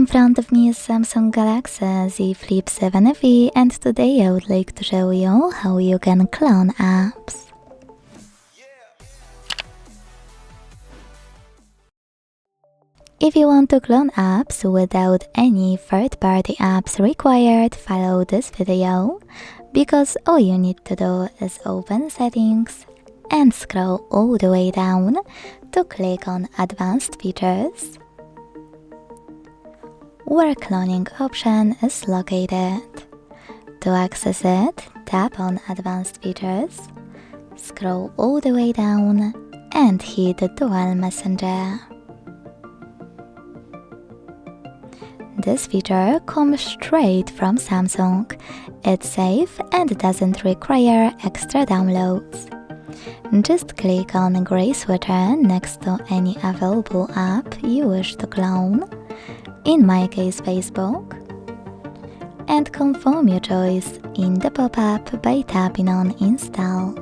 In front of me is Samsung Galaxy Z Flip 7 FE, and today I would like to show you how you can clone apps. If you want to clone apps without any third-party apps required, follow this video, because all you need to do is open Settings and scroll all the way down to click on Advanced Features, where cloning option is located. To access it, tap on Advanced Features, scroll all the way down and hit Dual Messenger. This feature comes straight from Samsung. It's safe and doesn't require extra downloads. Just click on the gray switcher next to any available app you wish to clone, in my case Facebook, and confirm your choice in the pop-up by tapping on Install.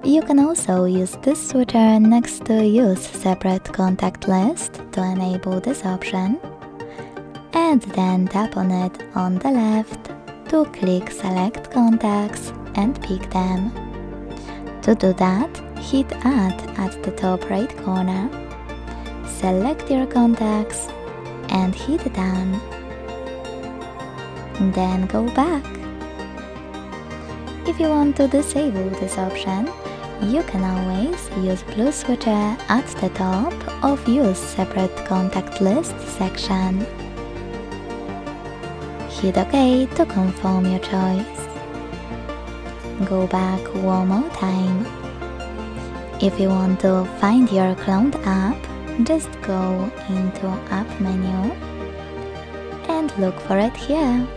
You can also use this switcher next to Use Separate Contact List to enable this option, and then tap on it on the left to click Select Contacts and pick them. To do that, hit Add at the top right corner, select your contacts and hit Done. Then go back. If you want to disable this option, you can always use blue switcher at the top of Use Separate Contact List section. Hit OK to confirm your choice. Go back one more time. If you want to find your cloned app, just go into App menu and look for it here.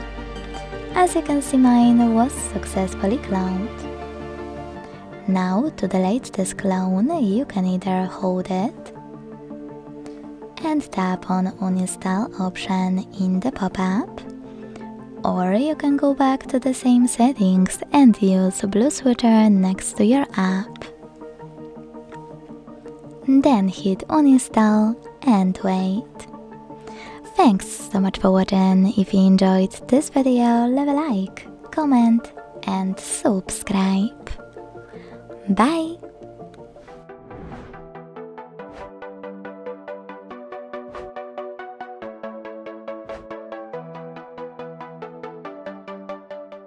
As you can see, mine was successfully cloned. Now, to delete this clone, you can either hold it and tap on Uninstall option in the pop-up, or you can go back to the same settings and use blue switcher next to your app. Then hit Uninstall and wait. Thanks so much for watching. If you enjoyed this video, leave a like, comment and subscribe. Bye!